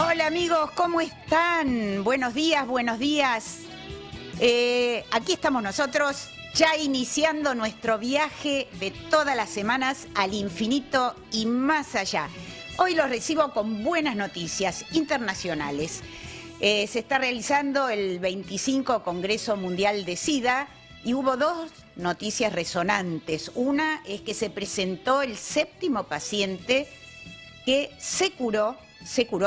Hola amigos, ¿cómo están? Buenos días, buenos días. Aquí estamos nosotros ya iniciando nuestro viaje de todas las semanas al infinito y más allá. Hoy los recibo con buenas noticias internacionales. Se está realizando el 25 Congreso Mundial de SIDA y hubo dos noticias resonantes. Una es que se presentó el 7º paciente que se curó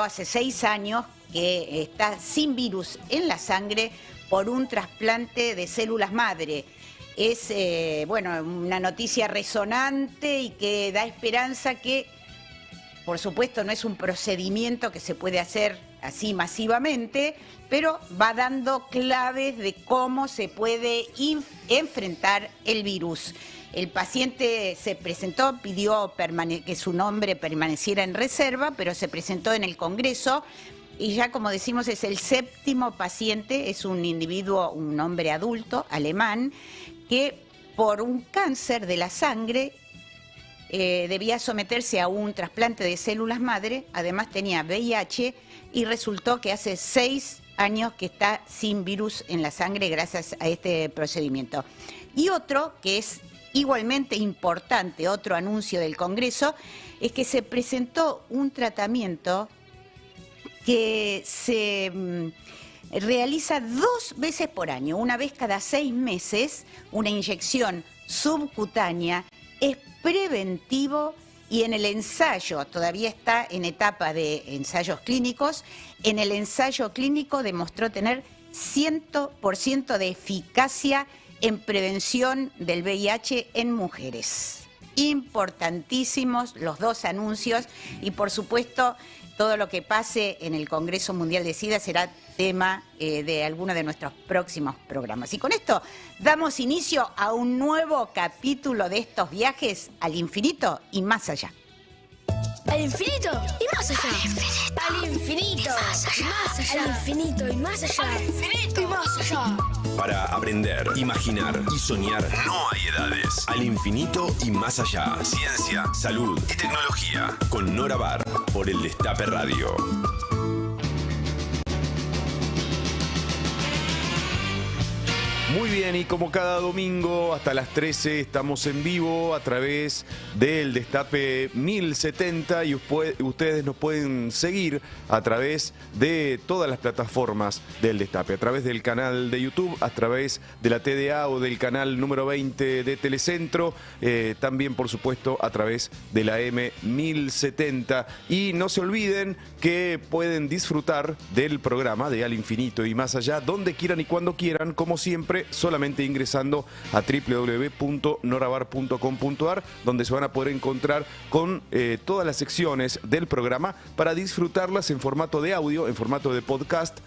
hace 6 años, que está sin virus en la sangre por un trasplante de células madre. Es una noticia resonante y que da esperanza que, por supuesto, no es un procedimiento que se puede hacer así masivamente, pero va dando claves de cómo se puede enfrentar el virus. El paciente se presentó, pidió que su nombre permaneciera en reserva, pero se presentó en el Congreso y ya, como decimos, es el 7º paciente, es un individuo, un hombre adulto, alemán, que por un cáncer de la sangre debía someterse a un trasplante de células madre, además tenía VIH y resultó que hace 6 años que está sin virus en la sangre gracias a este procedimiento. Y otro que es igualmente importante, otro anuncio del Congreso, es que se presentó un tratamiento que se realiza 2 veces por año, una vez cada 6 meses, una inyección subcutánea, es preventivo y en el ensayo, todavía está en etapa de ensayos clínicos, en el ensayo clínico demostró tener 100% de eficacia en prevención del VIH en mujeres. Importantísimos los dos anuncios y, por supuesto, todo lo que pase en el Congreso Mundial de SIDA será tema de alguno de nuestros próximos programas. Y con esto damos inicio a un nuevo capítulo de estos viajes al infinito y más allá. Al infinito y más allá. Al infinito y más allá. Al infinito y más allá. Al infinito y más allá. Para aprender, imaginar y soñar no hay edades. Al infinito y más allá. Ciencia, salud y tecnología. Con Nora Bar por el Destape Radio. Muy bien, y como cada domingo hasta las 13 estamos en vivo a través del Destape 1070 y ustedes nos pueden seguir a través de todas las plataformas del Destape, a través del canal de YouTube, a través de la TDA o del canal número 20 de Telecentro, también por supuesto a través de la M1070. Y no se olviden que pueden disfrutar del programa de Al Infinito y Más Allá donde quieran y cuando quieran, como siempre, solamente ingresando a www.norabar.com.ar, donde se van a poder encontrar con todas las secciones del programa para disfrutarlas en formato de audio, en formato de podcast.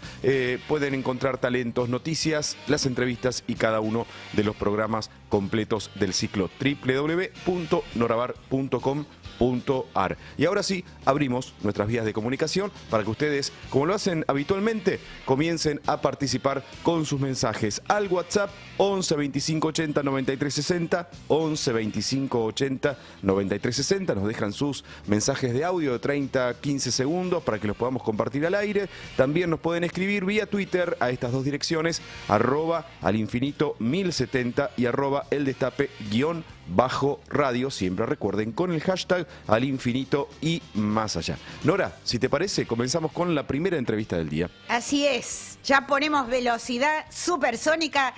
Pueden encontrar talentos, noticias, las entrevistas y cada uno de los programas completos del ciclo. www.norabar.com.ar. Y ahora sí, abrimos nuestras vías de comunicación para que ustedes, como lo hacen habitualmente, comiencen a participar con sus mensajes al WhatsApp 11 25 80 93 60, 11 25 80 93 60. Nos dejan sus mensajes de audio de 30 15 segundos para que los podamos compartir al aire. También nos pueden escribir vía Twitter a estas dos direcciones, @alinfinito1070 y @eldestape_radio. Siempre recuerden con el hashtag Al Infinito y Más Allá. Nora, si te parece, comenzamos con la primera entrevista del día. Así es, ya ponemos velocidad supersónica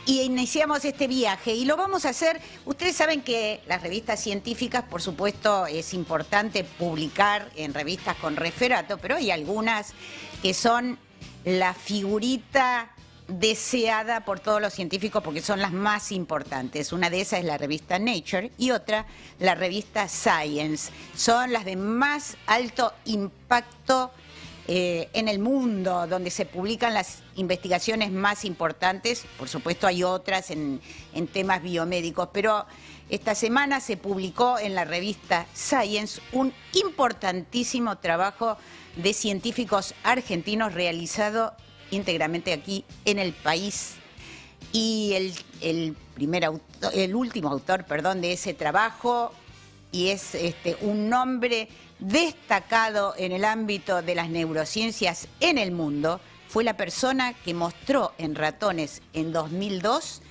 y iniciamos este viaje. Y lo vamos a hacer, ustedes saben que las revistas científicas, por supuesto, es importante publicar en revistas con referato, pero hay algunas que son la figurita deseada por todos los científicos porque son las más importantes. Una de esas es la revista Nature y otra la revista Science. Son las de más alto impacto en el mundo, donde se publican las investigaciones más importantes. Por supuesto hay otras en temas biomédicos, pero esta semana se publicó en la revista Science un importantísimo trabajo de científicos argentinos realizado íntegramente aquí en el país. Y el último autor de ese trabajo, y es un nombre destacado en el ámbito de las neurociencias en el mundo. Fue la persona que mostró en ratones en 2002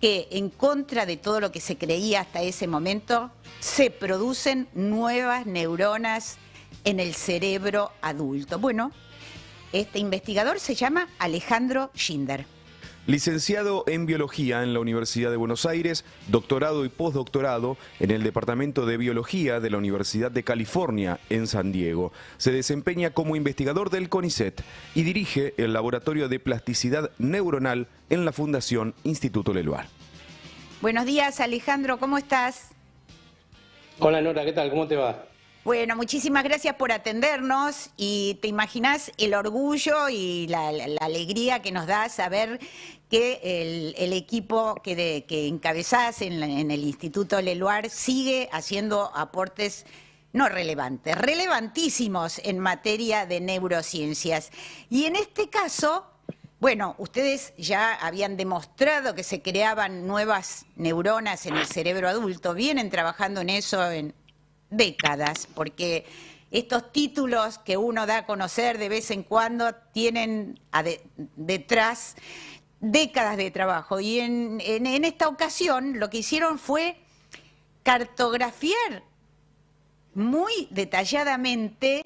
que, en contra de todo lo que se creía hasta ese momento, se producen nuevas neuronas en el cerebro adulto. Bueno, este investigador se llama Alejandro Schindler. Licenciado en Biología en la Universidad de Buenos Aires, doctorado y postdoctorado en el Departamento de Biología de la Universidad de California en San Diego. Se desempeña como investigador del CONICET y dirige el Laboratorio de Plasticidad Neuronal en la Fundación Instituto Leluar. Buenos días, Alejandro, ¿cómo estás? Hola Nora, ¿qué tal? ¿Cómo te va? Bueno, muchísimas gracias por atendernos y te imaginás el orgullo y la alegría que nos da saber que el equipo que encabezás en el Instituto Leluar sigue haciendo aportes no relevantes, relevantísimos en materia de neurociencias. Y en este caso, bueno, ustedes ya habían demostrado que se creaban nuevas neuronas en el cerebro adulto, vienen trabajando en eso en décadas, porque estos títulos que uno da a conocer de vez en cuando tienen detrás décadas de trabajo. Y en esta ocasión lo que hicieron fue cartografiar muy detalladamente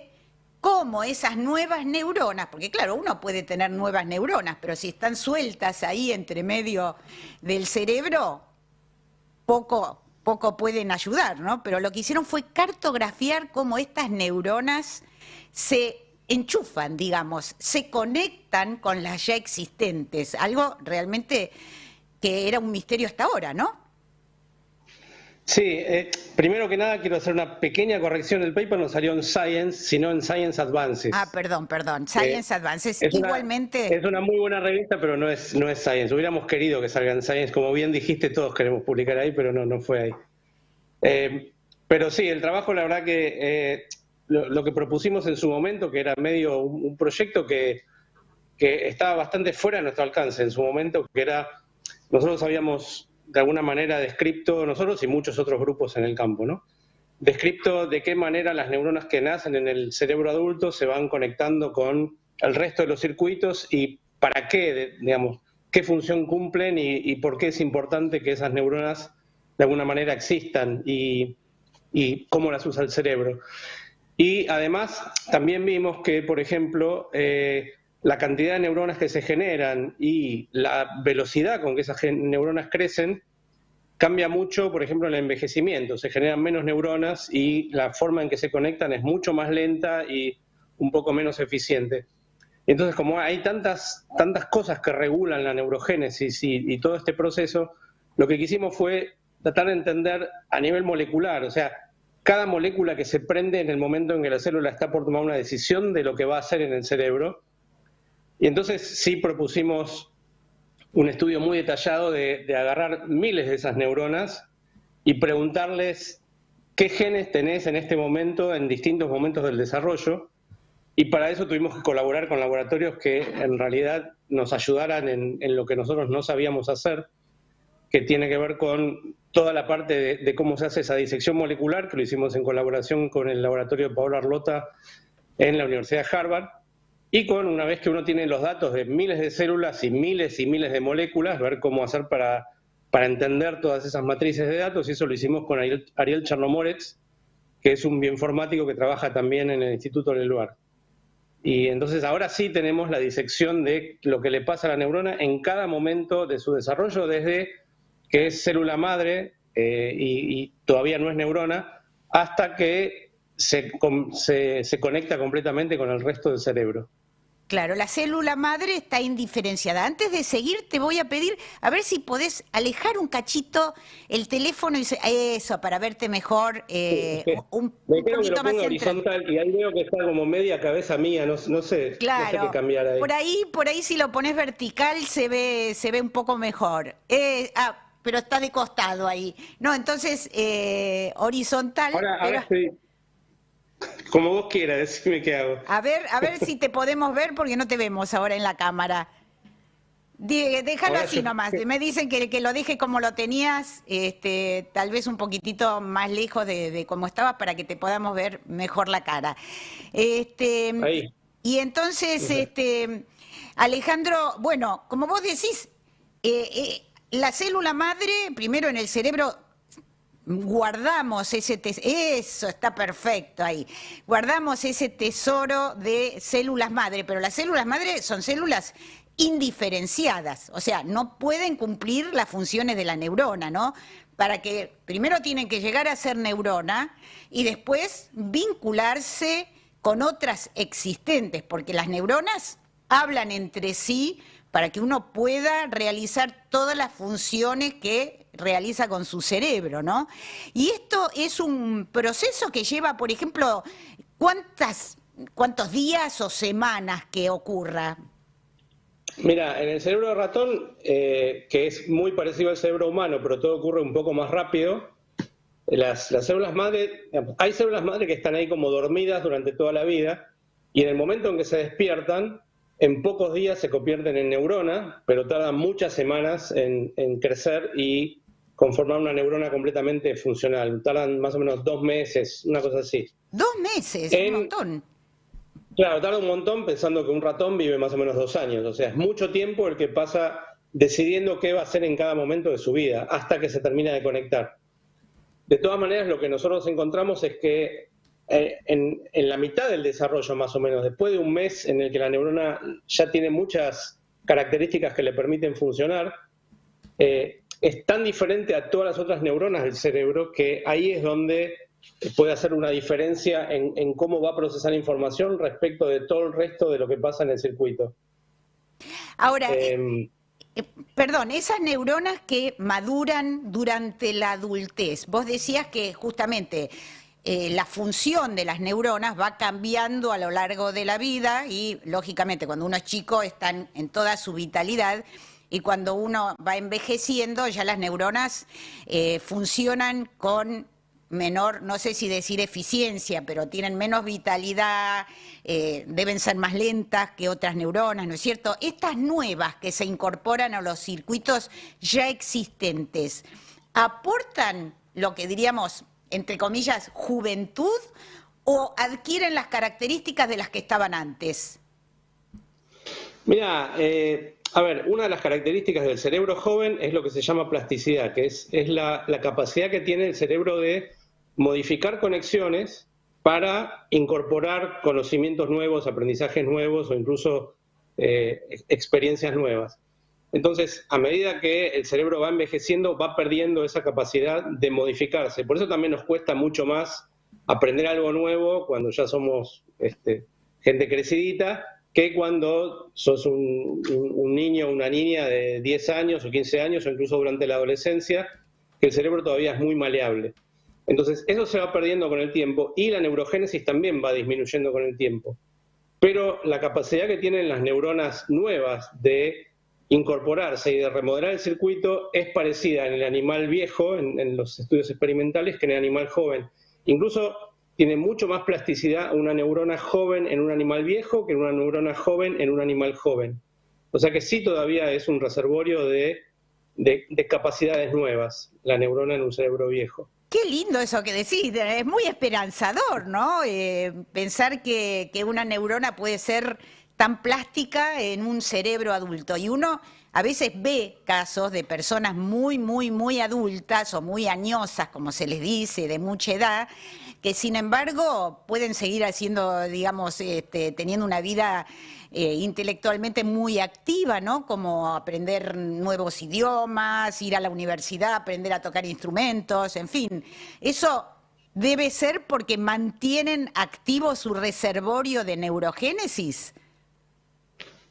cómo esas nuevas neuronas, porque claro, uno puede tener nuevas neuronas, pero si están sueltas ahí entre medio del cerebro, poco pueden ayudar, ¿no? Pero lo que hicieron fue cartografiar cómo estas neuronas se enchufan, digamos, se conectan con las ya existentes, algo realmente que era un misterio hasta ahora, ¿no? Sí, primero que nada quiero hacer una pequeña corrección. El paper no salió en Science, sino en Science Advances. Ah, perdón, Science Advances. Igualmente... Es una muy buena revista, pero no es Science. Hubiéramos querido que salga en Science, como bien dijiste, todos queremos publicar ahí, pero no fue ahí. Pero sí, el trabajo, la verdad que lo que propusimos en su momento, que era medio un proyecto que estaba bastante fuera de nuestro alcance en su momento, que era, nosotros habíamos de alguna manera descripto, nosotros y muchos otros grupos en el campo, ¿no? Descripto de qué manera las neuronas que nacen en el cerebro adulto se van conectando con el resto de los circuitos y para qué, digamos, qué función cumplen y por qué es importante que esas neuronas de alguna manera existan y cómo las usa el cerebro. Y además también vimos que, por ejemplo, la cantidad de neuronas que se generan y la velocidad con que esas neuronas crecen cambia mucho, por ejemplo, en el envejecimiento. Se generan menos neuronas y la forma en que se conectan es mucho más lenta y un poco menos eficiente. Entonces, como hay tantas cosas que regulan la neurogénesis y todo este proceso, lo que quisimos fue tratar de entender a nivel molecular, o sea, cada molécula que se prende en el momento en que la célula está por tomar una decisión de lo que va a hacer en el cerebro. Y entonces sí propusimos un estudio muy detallado de agarrar miles de esas neuronas y preguntarles qué genes tenés en este momento, en distintos momentos del desarrollo. Y para eso tuvimos que colaborar con laboratorios que en realidad nos ayudaran en lo que nosotros no sabíamos hacer, que tiene que ver con toda la parte de cómo se hace esa disección molecular, que lo hicimos en colaboración con el laboratorio de Paolo Arlota en la Universidad de Harvard, y con, una vez que uno tiene los datos de miles de células y miles de moléculas, ver cómo hacer para entender todas esas matrices de datos, y eso lo hicimos con Ariel Chernomorets, que es un bioinformático que trabaja también en el Instituto Leluar. Y entonces ahora sí tenemos la disección de lo que le pasa a la neurona en cada momento de su desarrollo, desde que es célula madre y todavía no es neurona, hasta que se conecta completamente con el resto del cerebro. Claro, la célula madre está indiferenciada. Antes de seguir, te voy a pedir a ver si podés alejar un cachito el teléfono y eso, para verte mejor, un poquito más horizontal, y ahí veo que está como media cabeza mía, no sé, claro, no sé qué cambiar ahí. Por ahí si lo pones vertical se ve un poco mejor. Pero está de costado ahí. No, entonces, horizontal. Ahora, a ver si... Como vos quieras, decime qué hago. A ver si te podemos ver, porque no te vemos ahora en la cámara. Déjalo Ahora así yo- nomás. Me dicen que lo deje como lo tenías, tal vez un poquitito más lejos de cómo estabas para que te podamos ver mejor la cara. Ahí. Y entonces, Alejandro, bueno, como vos decís, la célula madre, primero en el cerebro guardamos eso está perfecto ahí. Guardamos ese tesoro de células madre, pero las células madre son células indiferenciadas, o sea, no pueden cumplir las funciones de la neurona, ¿no? Para que primero tienen que llegar a ser neurona y después vincularse con otras existentes, porque las neuronas hablan entre sí para que uno pueda realizar todas las funciones que realiza con su cerebro, ¿no? Y esto es un proceso que lleva, por ejemplo, ¿cuántos días o semanas que ocurra? Mira, en el cerebro de ratón, que es muy parecido al cerebro humano, pero todo ocurre un poco más rápido, las células madre, hay células madre que están ahí como dormidas durante toda la vida, y en el momento en que se despiertan, en pocos días se convierten en neurona, pero tardan muchas semanas en crecer y conformar una neurona completamente funcional. Tardan más o menos 2 meses, una cosa así. 2 meses, un montón. Claro, tarda un montón pensando que un ratón vive más o menos 2 años. O sea, es mucho tiempo el que pasa decidiendo qué va a hacer en cada momento de su vida, hasta que se termina de conectar. De todas maneras, lo que nosotros encontramos es que en la mitad del desarrollo, más o menos, después de un mes en el que la neurona ya tiene muchas características que le permiten funcionar, es tan diferente a todas las otras neuronas del cerebro que ahí es donde puede hacer una diferencia en cómo va a procesar información respecto de todo el resto de lo que pasa en el circuito. Ahora, perdón, esas neuronas que maduran durante la adultez, vos decías que justamente la función de las neuronas va cambiando a lo largo de la vida y, lógicamente, cuando uno es chico están en toda su vitalidad y cuando uno va envejeciendo ya las neuronas funcionan con menor, no sé si decir eficiencia, pero tienen menos vitalidad, deben ser más lentas que otras neuronas, ¿no es cierto? Estas nuevas que se incorporan a los circuitos ya existentes, ¿aportan lo que diríamos, entre comillas, juventud o adquieren las características de las que estaban antes? Mira, a ver, una de las características del cerebro joven es lo que se llama plasticidad, que es la capacidad que tiene el cerebro de modificar conexiones para incorporar conocimientos nuevos, aprendizajes nuevos o incluso experiencias nuevas. Entonces, a medida que el cerebro va envejeciendo, va perdiendo esa capacidad de modificarse. Por eso también nos cuesta mucho más aprender algo nuevo cuando ya somos gente crecidita, que cuando sos un niño o una niña de 10 años o 15 años o incluso durante la adolescencia, que el cerebro todavía es muy maleable. Entonces, eso se va perdiendo con el tiempo y la neurogénesis también va disminuyendo con el tiempo. Pero la capacidad que tienen las neuronas nuevas de incorporarse y de remodelar el circuito es parecida en el animal viejo, en los estudios experimentales, que en el animal joven. Incluso tiene mucho más plasticidad una neurona joven en un animal viejo que una neurona joven en un animal joven. O sea que sí todavía es un reservorio de capacidades nuevas, la neurona en un cerebro viejo. Qué lindo eso que decís, es muy esperanzador, ¿no? Pensar que una neurona puede ser tan plástica en un cerebro adulto. Y uno a veces ve casos de personas muy, muy, muy adultas o muy añosas, como se les dice, de mucha edad, que sin embargo pueden seguir haciendo, digamos, teniendo una vida intelectualmente muy activa, ¿no? Como aprender nuevos idiomas, ir a la universidad, aprender a tocar instrumentos, en fin. Eso debe ser porque mantienen activo su reservorio de neurogénesis.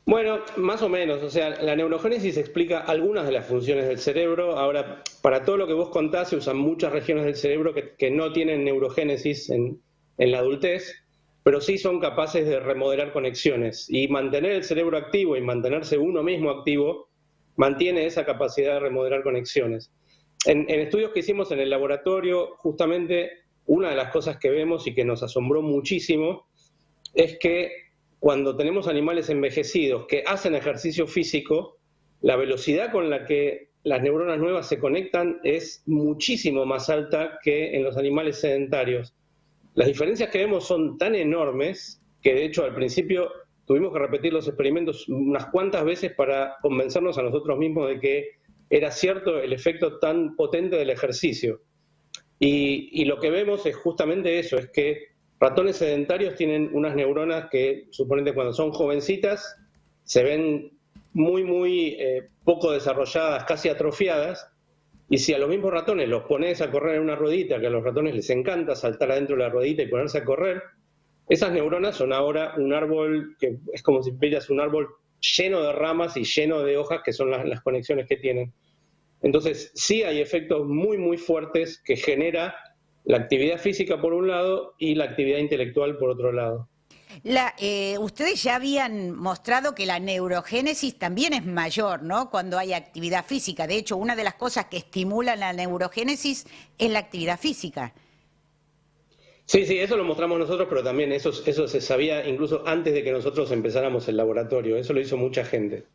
Bueno, más o menos, o sea, la neurogénesis explica algunas de las funciones del cerebro. Ahora, para todo lo que vos contás, se usan muchas regiones del cerebro que no tienen neurogénesis en la adultez, pero sí son capaces de remodelar conexiones. Y mantener el cerebro activo y mantenerse uno mismo activo mantiene esa capacidad de remodelar conexiones. En estudios que hicimos en el laboratorio, justamente una de las cosas que vemos y que nos asombró muchísimo es que cuando tenemos animales envejecidos que hacen ejercicio físico, la velocidad con la que las neuronas nuevas se conectan es muchísimo más alta que en los animales sedentarios. Las diferencias que vemos son tan enormes que de hecho al principio tuvimos que repetir los experimentos unas cuantas veces para convencernos a nosotros mismos de que era cierto el efecto tan potente del ejercicio. Y lo que vemos es justamente eso, es que ratones sedentarios tienen unas neuronas que, suponete cuando son jovencitas, se ven muy poco desarrolladas, casi atrofiadas, y si a los mismos ratones los pones a correr en una ruedita, que a los ratones les encanta saltar adentro de la ruedita y ponerse a correr, esas neuronas son ahora un árbol que es como si vieras un árbol lleno de ramas y lleno de hojas, que son las conexiones que tienen. Entonces, sí hay efectos muy fuertes que genera la actividad física por un lado y la actividad intelectual por otro lado. Ustedes ya habían mostrado que la neurogénesis también es mayor, ¿no? Cuando hay actividad física. De hecho, una de las cosas que estimulan la neurogénesis es la actividad física. Sí, eso lo mostramos nosotros, pero también eso se sabía incluso antes de que nosotros empezáramos el laboratorio. Eso lo hizo mucha gente.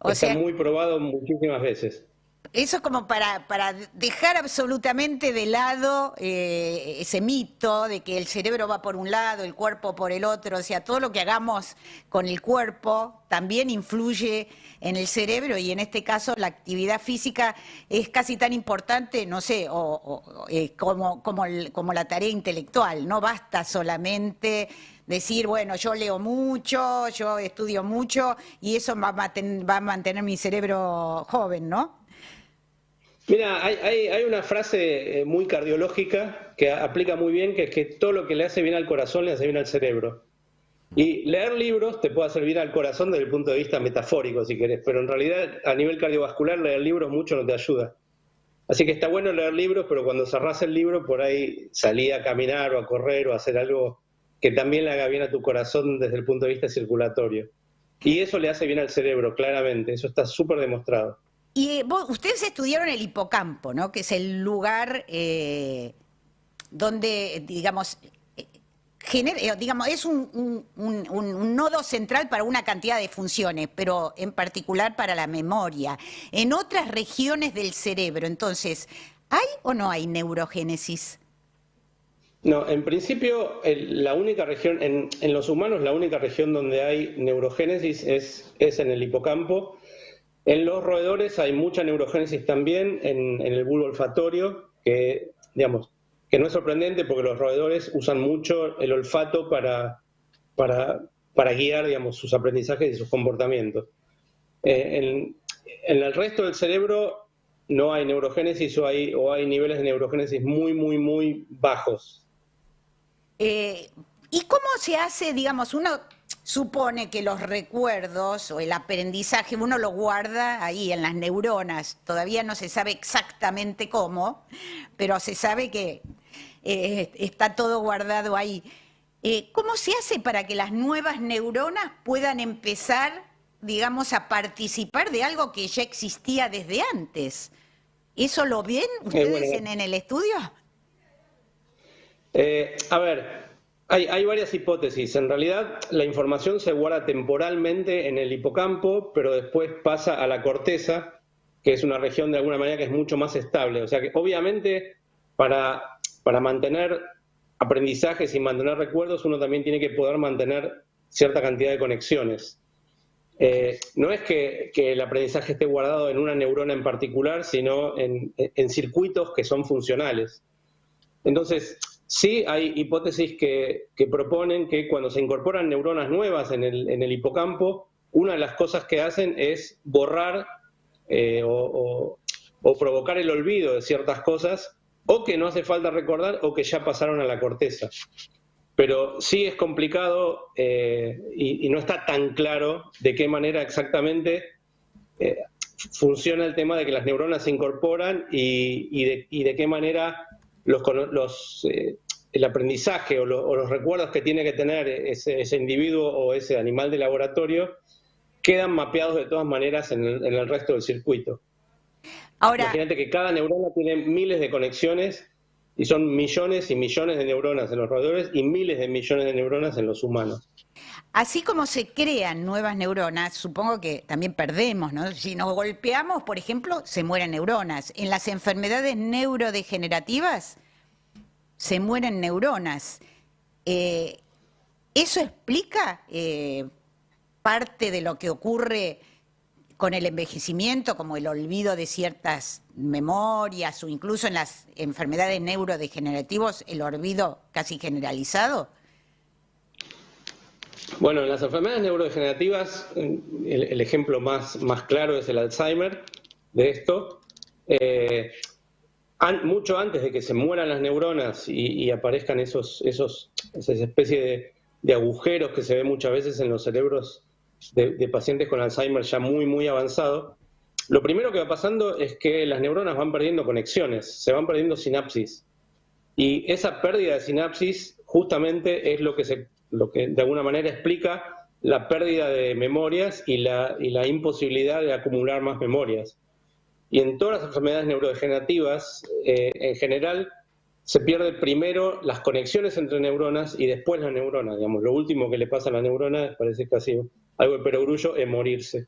Está muy probado muchísimas veces. Eso es como para dejar absolutamente de lado ese mito de que el cerebro va por un lado, el cuerpo por el otro. O sea, todo lo que hagamos con el cuerpo también influye en el cerebro y en este caso la actividad física es casi tan importante, no sé, como la tarea intelectual. No basta solamente decir, bueno, yo leo mucho, yo estudio mucho y eso va a mantener mi cerebro joven, ¿no? Mira, hay una frase muy cardiológica que aplica muy bien, que es que todo lo que le hace bien al corazón le hace bien al cerebro. Y leer libros te puede hacer bien al corazón desde el punto de vista metafórico, si querés, pero en realidad a nivel cardiovascular leer libros mucho no te ayuda. Así que está bueno leer libros, pero cuando cerrás el libro, por ahí salí a caminar o a correr o a hacer algo que también le haga bien a tu corazón desde el punto de vista circulatorio. Y eso le hace bien al cerebro, claramente, eso está súper demostrado. Y ustedes estudiaron el hipocampo, ¿no? Que es el lugar donde, digamos, es un nodo central para una cantidad de funciones, pero en particular para la memoria. En otras regiones del cerebro, entonces, ¿hay o no hay neurogénesis? No, en principio, la única región, en los humanos, la única región donde hay neurogénesis es en el hipocampo. En los roedores hay mucha neurogénesis también, en el bulbo olfatorio, que no es sorprendente porque los roedores usan mucho el olfato para guiar, sus aprendizajes y sus comportamientos. En el resto del cerebro no hay neurogénesis o hay niveles de neurogénesis muy bajos. ¿Y cómo se hace, uno supone que los recuerdos o el aprendizaje uno lo guarda ahí en las neuronas? Todavía no se sabe exactamente cómo, pero se sabe que está todo guardado ahí. ¿Cómo se hace para que las nuevas neuronas puedan empezar, a participar de algo que ya existía desde antes? ¿Eso lo ven ustedes en el estudio? A ver, hay varias hipótesis. En realidad, la información se guarda temporalmente en el hipocampo, pero después pasa a la corteza, que es una región de alguna manera que es mucho más estable. O sea que obviamente para mantener aprendizajes y mantener recuerdos, uno también tiene que poder mantener cierta cantidad de conexiones. No es que el aprendizaje esté guardado en una neurona en particular, sino en circuitos que son funcionales. Entonces, sí hay hipótesis que proponen que cuando se incorporan neuronas nuevas en el hipocampo, una de las cosas que hacen es borrar o provocar el olvido de ciertas cosas, o que no hace falta recordar o que ya pasaron a la corteza. Pero sí es complicado y no está tan claro de qué manera exactamente funciona el tema de que las neuronas se incorporan y de qué manera el aprendizaje o los recuerdos que tiene que tener ese individuo o ese animal de laboratorio quedan mapeados de todas maneras en el resto del circuito. Ahora, imagínate que cada neurona tiene miles de conexiones y son millones y millones de neuronas en los roedores y miles de millones de neuronas en los humanos. así como se crean nuevas neuronas, supongo que también perdemos, ¿no? Si nos golpeamos, por ejemplo, se mueren neuronas. En las enfermedades neurodegenerativas se mueren neuronas. ¿Eso explica parte de lo que ocurre con el envejecimiento, como el olvido de ciertas memorias o incluso en las enfermedades neurodegenerativas el olvido casi generalizado? Bueno, en las enfermedades neurodegenerativas, el ejemplo más claro es el Alzheimer de esto. Mucho antes de que se mueran las neuronas y aparezcan esa especie de agujeros que se ven muchas veces en los cerebros de pacientes con Alzheimer ya muy avanzado, lo primero que va pasando es que las neuronas van perdiendo conexiones, se van perdiendo sinapsis. Y esa pérdida de sinapsis justamente es lo que de alguna manera explica la pérdida de memorias y la imposibilidad de acumular más memorias. Y en todas las enfermedades neurodegenerativas, en general, se pierden primero las conexiones entre neuronas y después las neuronas. Digamos, lo último que le pasa a la neurona, parece casi algo de perogrullo, es morirse.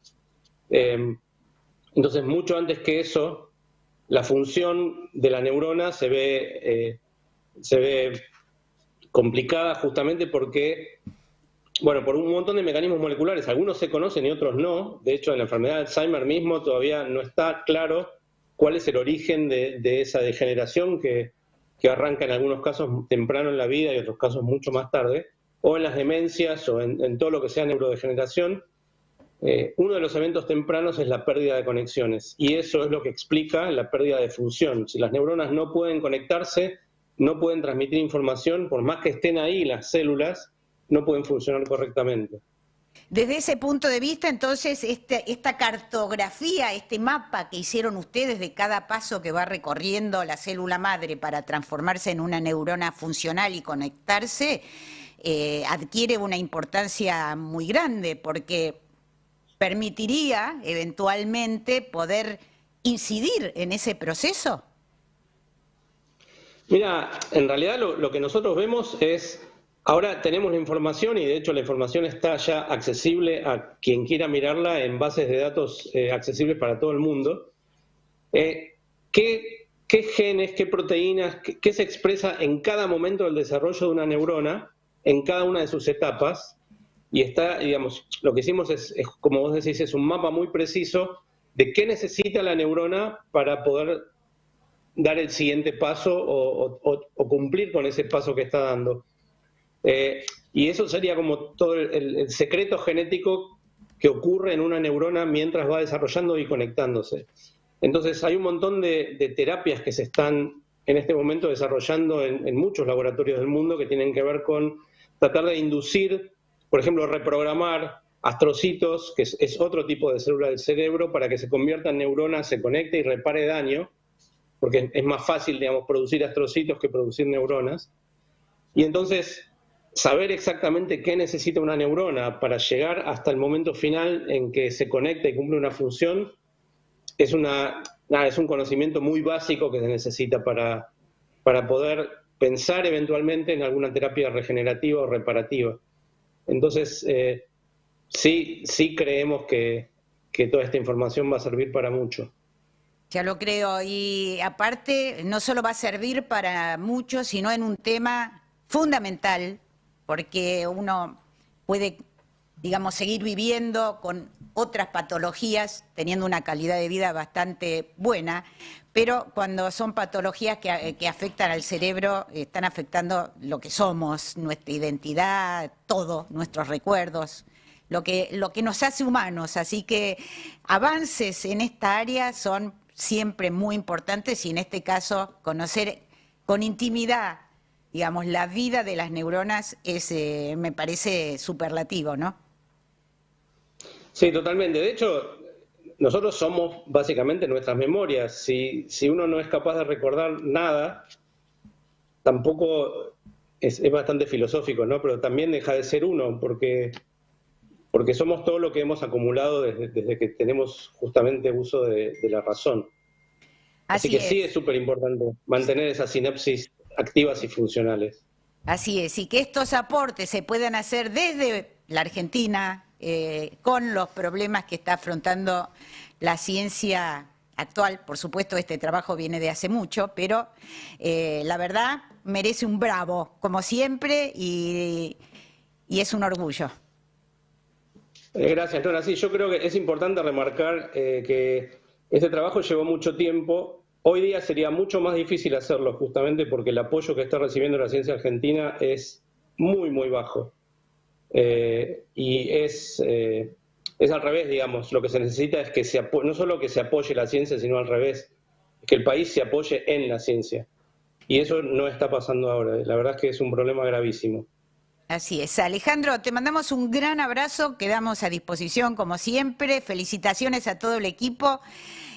Entonces, mucho antes que eso, la función de la neurona se ve complicada justamente porque, bueno, por un montón de mecanismos moleculares. Algunos se conocen y otros no. De hecho, en la enfermedad de Alzheimer mismo todavía no está claro cuál es el origen de esa degeneración que arranca en algunos casos temprano en la vida y en otros casos mucho más tarde, o en las demencias o en todo lo que sea neurodegeneración. Uno de los eventos tempranos es la pérdida de conexiones, y eso es lo que explica la pérdida de función. Si las neuronas no pueden conectarse, no pueden transmitir información, por más que estén ahí las células, no pueden funcionar correctamente. Desde ese punto de vista, entonces, esta cartografía, este mapa que hicieron ustedes de cada paso que va recorriendo la célula madre para transformarse en una neurona funcional y conectarse, adquiere una importancia muy grande, porque permitiría eventualmente poder incidir en ese proceso. Mira, en realidad lo que nosotros vemos es, ahora tenemos la información y de hecho la información está ya accesible a quien quiera mirarla en bases de datos accesibles para todo el mundo. ¿Qué genes, qué proteínas, qué se expresa en cada momento del desarrollo de una neurona, en cada una de sus etapas? Y está, digamos, lo que hicimos es, como vos decís, es un mapa muy preciso de qué necesita la neurona para poder dar el siguiente paso o cumplir con ese paso que está dando. Y eso sería como todo el secreto genético que ocurre en una neurona mientras va desarrollando y conectándose. Entonces hay un montón de terapias que se están en este momento desarrollando en muchos laboratorios del mundo que tienen que ver con tratar de inducir, por ejemplo, reprogramar astrocitos, que es otro tipo de célula del cerebro, para que se convierta en neuronas, se conecte y repare daño, porque es más fácil, digamos, producir astrocitos que producir neuronas. Y entonces, saber exactamente qué necesita una neurona para llegar hasta el momento final en que se conecta y cumple una función, es un conocimiento muy básico que se necesita para poder pensar eventualmente en alguna terapia regenerativa o reparativa. Entonces, sí creemos que toda esta información va a servir para mucho. Ya lo creo, y aparte no solo va a servir para mucho, sino en un tema fundamental, porque uno puede, digamos, seguir viviendo con otras patologías, teniendo una calidad de vida bastante buena, pero cuando son patologías que afectan al cerebro, están afectando lo que somos, nuestra identidad, todo, nuestros recuerdos, lo que nos hace humanos. Así que avances en esta área son siempre muy importantes, y en este caso conocer con intimidad, digamos, la vida de las neuronas me parece superlativo, ¿no? Sí, totalmente. De hecho, nosotros somos básicamente nuestras memorias. Si uno no es capaz de recordar nada, tampoco es bastante filosófico, ¿no? Pero también deja de ser uno, porque somos todo lo que hemos acumulado desde que tenemos justamente uso de la razón. Así que sí es súper importante mantener esas sinapsis activas y funcionales. Así es, y que estos aportes se puedan hacer desde la Argentina, con los problemas que está afrontando la ciencia actual. Por supuesto, este trabajo viene de hace mucho, pero la verdad merece un bravo, como siempre, y es un orgullo. Gracias, Nora. Sí, yo creo que es importante remarcar que este trabajo llevó mucho tiempo. Hoy día sería mucho más difícil hacerlo, justamente porque el apoyo que está recibiendo la ciencia argentina es muy, muy bajo. Y es al revés, digamos. Lo que se necesita es que no solo que se apoye la ciencia, sino al revés, que el país se apoye en la ciencia. Y eso no está pasando ahora. La verdad es que es un problema gravísimo. Así es. Alejandro, te mandamos un gran abrazo, quedamos a disposición como siempre. Felicitaciones a todo el equipo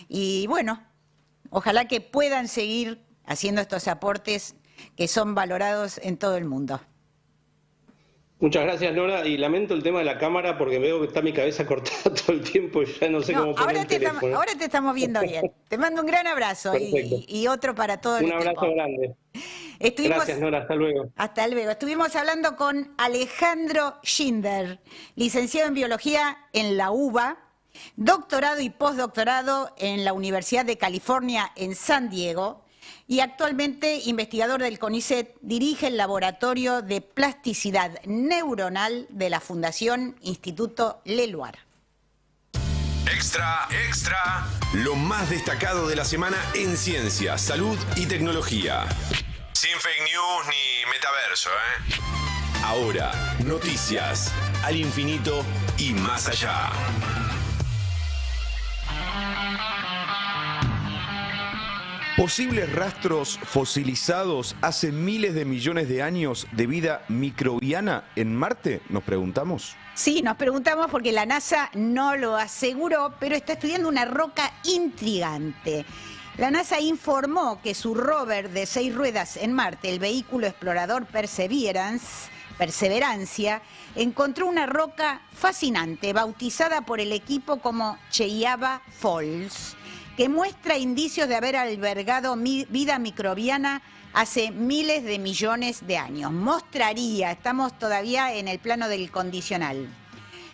y bueno, ojalá que puedan seguir haciendo estos aportes que son valorados en todo el mundo. Muchas gracias, Nora, y lamento el tema de la cámara porque veo que está mi cabeza cortada todo el tiempo y ya no sé cómo poner el teléfono. Ahora te estamos viendo bien. Te mando un gran abrazo y otro para todo el equipo. Un abrazo grande. Gracias, Nora, hasta luego. Hasta luego. Estuvimos hablando con Alejandro Schinder, licenciado en Biología en la UBA, doctorado y postdoctorado en la Universidad de California en San Diego y actualmente investigador del CONICET, dirige el Laboratorio de Plasticidad Neuronal de la Fundación Instituto Leluar. Extra, extra. Lo más destacado de la semana en ciencia, salud y tecnología. Sin fake news ni metaverso, ¿eh? Ahora, noticias al infinito y más allá. Posibles rastros fosilizados hace miles de millones de años de vida microbiana en Marte, nos preguntamos. Sí, nos preguntamos porque la NASA no lo aseguró, pero está estudiando una roca intrigante. La NASA informó que su rover de 6 ruedas en Marte, el vehículo explorador Perseverancia, encontró una roca fascinante, bautizada por el equipo como Cheyava Falls, que muestra indicios de haber albergado vida microbiana hace miles de millones de años. Estamos todavía en el plano del condicional.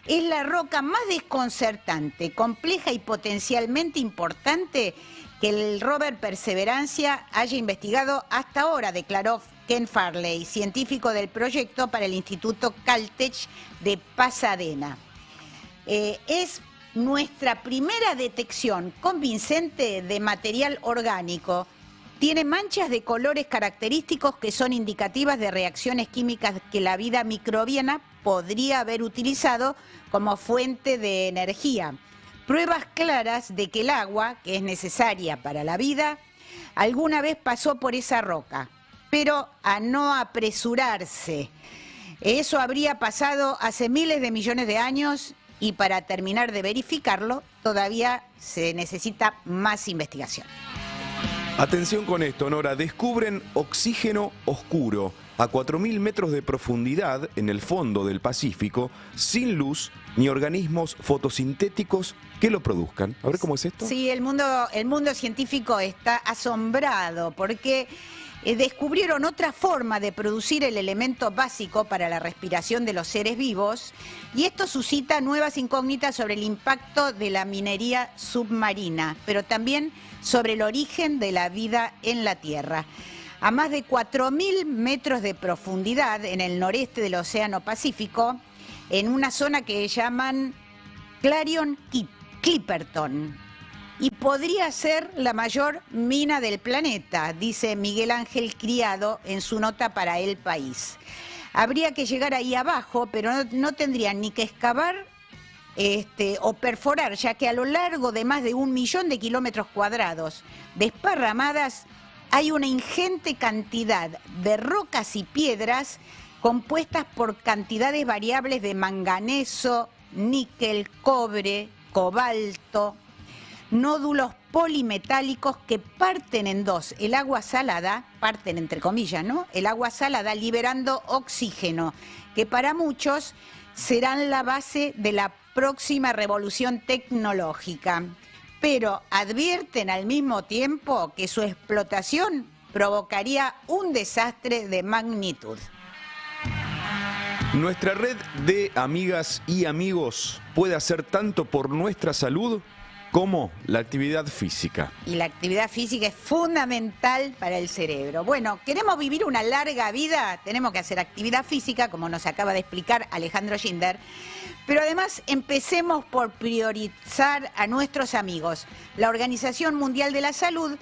Es la roca más desconcertante, compleja y potencialmente importante que el rover Perseverancia haya investigado hasta ahora, declaró Ken Farley, científico del proyecto para el Instituto Caltech de Pasadena. Es nuestra primera detección convincente de material orgánico. Tiene manchas de colores característicos que son indicativas de reacciones químicas que la vida microbiana podría haber utilizado como fuente de energía. Pruebas claras de que el agua, que es necesaria para la vida, alguna vez pasó por esa roca, pero a no apresurarse. Eso habría pasado hace miles de millones de años y para terminar de verificarlo todavía se necesita más investigación. Atención con esto, Nora. Descubren oxígeno oscuro a 4.000 metros de profundidad en el fondo del Pacífico, sin luz ni organismos fotosintéticos que lo produzcan. A ver cómo es esto. Sí, el mundo científico está asombrado porque descubrieron otra forma de producir el elemento básico para la respiración de los seres vivos y esto suscita nuevas incógnitas sobre el impacto de la minería submarina, pero también sobre el origen de la vida en la Tierra. A más de 4.000 metros de profundidad en el noreste del Océano Pacífico, en una zona que llaman Clarion Clipperton. Y podría ser la mayor mina del planeta, dice Miguel Ángel Criado en su nota para El País. Habría que llegar ahí abajo, pero no tendrían ni que excavar o perforar, ya que a lo largo de más de 1 millón de kilómetros cuadrados desparramadas hay una ingente cantidad de rocas y piedras compuestas por cantidades variables de manganeso, níquel, cobre, cobalto, nódulos polimetálicos que parten en dos. El agua salada, parten entre comillas, ¿no? El agua salada liberando oxígeno, que para muchos serán la base de la próxima revolución tecnológica. Pero advierten al mismo tiempo que su explotación provocaría un desastre de magnitud. Nuestra red de amigas y amigos puede hacer tanto por nuestra salud como la actividad física. Y la actividad física es fundamental para el cerebro. Bueno, queremos vivir una larga vida, tenemos que hacer actividad física, como nos acaba de explicar Alejandro Schindler, pero además empecemos por priorizar a nuestros amigos. La Organización Mundial de la Salud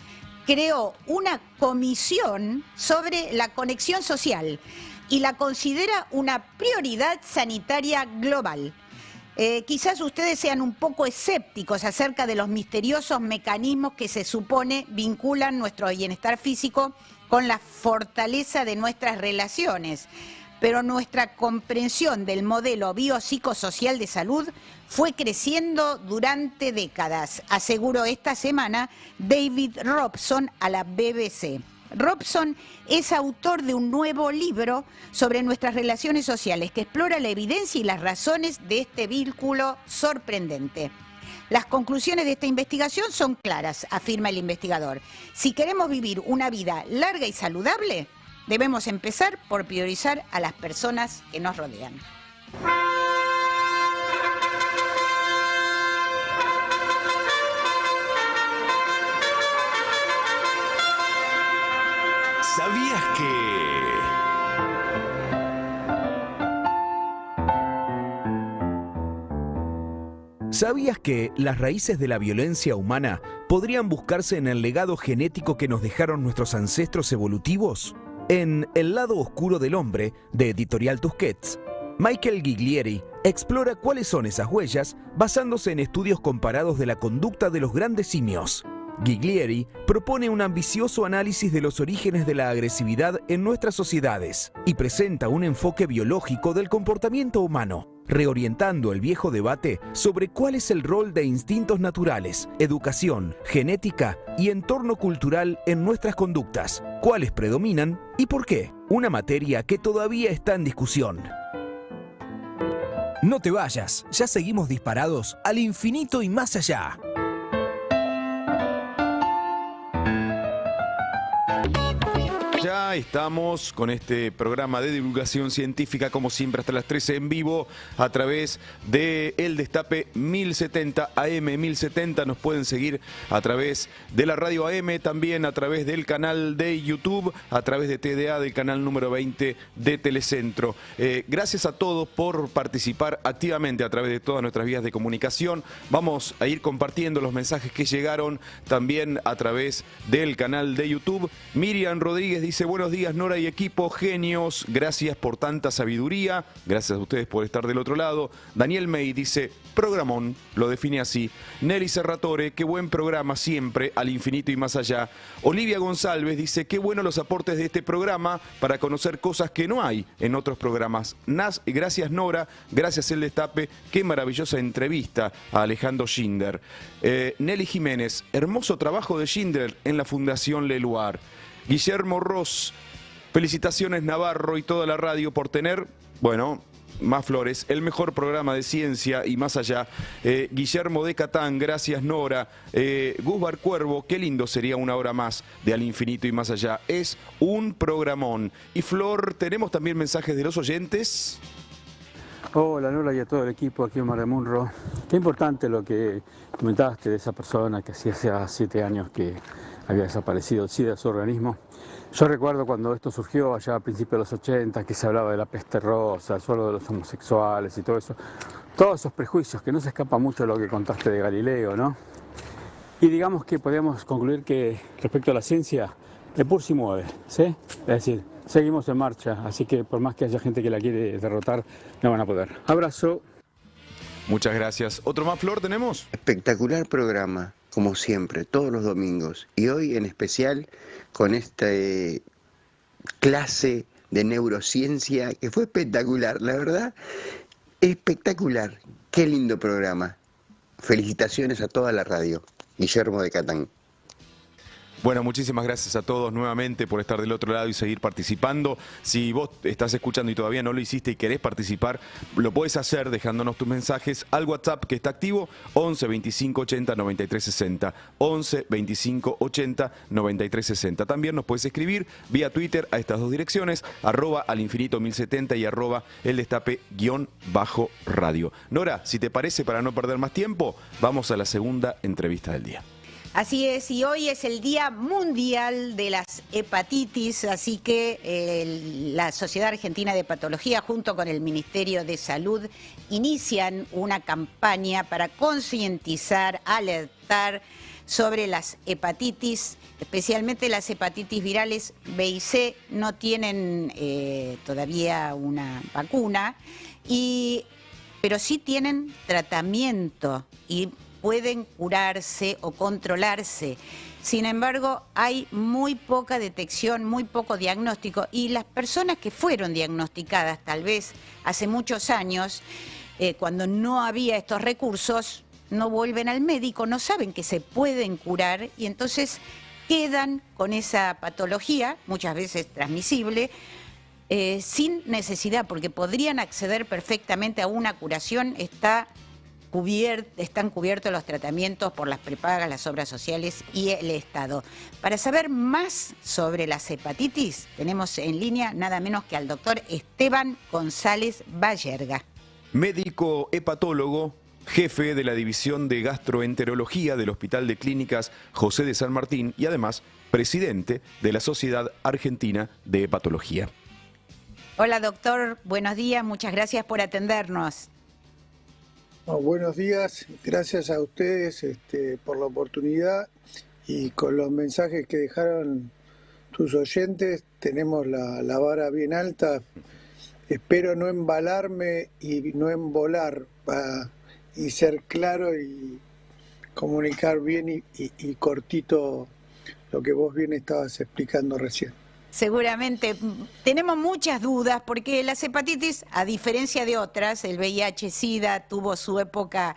creó una comisión sobre la conexión social y la considera una prioridad sanitaria global. Quizás ustedes sean un poco escépticos acerca de los misteriosos mecanismos que se supone vinculan nuestro bienestar físico con la fortaleza de nuestras relaciones, pero nuestra comprensión del modelo biopsicosocial de salud fue creciendo durante décadas, aseguró esta semana David Robson a la BBC. Robson es autor de un nuevo libro sobre nuestras relaciones sociales que explora la evidencia y las razones de este vínculo sorprendente. Las conclusiones de esta investigación son claras, afirma el investigador. Si queremos vivir una vida larga y saludable, debemos empezar por priorizar a las personas que nos rodean. ¿Sabías que... ¿Sabías que las raíces de la violencia humana podrían buscarse en el legado genético que nos dejaron nuestros ancestros evolutivos? En El lado oscuro del hombre, de Editorial Tusquets, Michael Giglieri explora cuáles son esas huellas basándose en estudios comparados de la conducta de los grandes simios. Giglieri propone un ambicioso análisis de los orígenes de la agresividad en nuestras sociedades y presenta un enfoque biológico del comportamiento humano, reorientando el viejo debate sobre cuál es el rol de instintos naturales, educación, genética y entorno cultural en nuestras conductas, cuáles predominan y por qué, una materia que todavía está en discusión. No te vayas, ya seguimos disparados al infinito y más allá. Ya estamos con este programa de divulgación científica, como siempre, hasta las 13 en vivo, a través de El Destape 1070, AM 1070. Nos pueden seguir a través de la radio AM, también a través del canal de YouTube, a través de TDA, del canal número 20 de Telecentro. Gracias a todos por participar activamente a través de todas nuestras vías de comunicación. Vamos a ir compartiendo los mensajes que llegaron también a través del canal de YouTube. Miriam Rodríguez dice: buenos días, Nora y equipo, genios, gracias por tanta sabiduría, gracias a ustedes por estar del otro lado. Daniel May dice: programón, lo define así. Nelly Serratore, qué buen programa siempre, al infinito y más allá. Olivia González dice: qué bueno los aportes de este programa para conocer cosas que no hay en otros programas. Gracias Nora, gracias El Destape, qué maravillosa entrevista a Alejandro Schindler. Nelly Jiménez, hermoso trabajo de Schindler en la Fundación Leluar. Guillermo Ross, felicitaciones Navarro y toda la radio por tener, bueno, más flores, el mejor programa de ciencia y más allá. Guillermo de Catán, gracias Nora. Gusbar Cuervo, qué lindo sería una hora más de Al Infinito y más allá. Es un programón. Y Flor, tenemos también mensajes de los oyentes. Hola Nora y a todo el equipo aquí en Mar de Munro. Qué importante lo que comentaste de esa persona que hacía 7 años que había desaparecido el SIDA de su organismo. Yo recuerdo cuando esto surgió allá a principios de los 80, que se hablaba de la peste rosa, solo de los homosexuales y todo eso. Todos esos prejuicios, que no se escapa mucho de lo que contaste de Galileo, ¿no? Y digamos que podemos concluir que respecto a la ciencia, el PUR sí mueve, ¿sí? Es decir, seguimos en marcha, así que por más que haya gente que la quiere derrotar, no van a poder. Abrazo. Muchas gracias. ¿Otro más, Flor, tenemos? Espectacular programa, como siempre, todos los domingos. Y hoy en especial con esta clase de neurociencia que fue espectacular, la verdad, espectacular. Qué lindo programa. Felicitaciones a toda la radio. Guillermo de Catán. Bueno, muchísimas gracias a todos nuevamente por estar del otro lado y seguir participando. Si vos estás escuchando y todavía no lo hiciste y querés participar, lo podés hacer dejándonos tus mensajes al WhatsApp que está activo, 11 25 80 93 60. 11 25 80 93 60. También nos puedes escribir vía Twitter a estas dos direcciones, @alinfinito1070 y @eldestape_radio. Nora, si te parece, para no perder más tiempo, vamos a la segunda entrevista del día. Así es, y hoy es el Día Mundial de las Hepatitis, así que la Sociedad Argentina de Patología junto con el Ministerio de Salud inician una campaña para concientizar, alertar sobre las hepatitis, especialmente las hepatitis virales B y C. No tienen todavía una vacuna, pero sí tienen tratamiento y pueden curarse o controlarse. Sin embargo, hay muy poca detección, muy poco diagnóstico, y las personas que fueron diagnosticadas tal vez hace muchos años, cuando no había estos recursos, no vuelven al médico, no saben que se pueden curar y entonces quedan con esa patología, muchas veces transmisible, sin necesidad, porque podrían acceder perfectamente a una curación. Están cubiertos los tratamientos por las prepagas, las obras sociales y el Estado. Para saber más sobre las hepatitis, tenemos en línea nada menos que al doctor Esteban González Bayerga. Médico hepatólogo, jefe de la División de Gastroenterología del Hospital de Clínicas José de San Martín y además presidente de la Sociedad Argentina de Hepatología. Hola doctor, buenos días, muchas gracias por atendernos. Buenos días, gracias a ustedes por la oportunidad y con los mensajes que dejaron tus oyentes. Tenemos la vara bien alta. Espero no embalarme y no embolar y ser claro y comunicar bien y cortito lo que vos bien estabas explicando recién. Seguramente. Tenemos muchas dudas porque las hepatitis, a diferencia de otras, el VIH-Sida tuvo su época,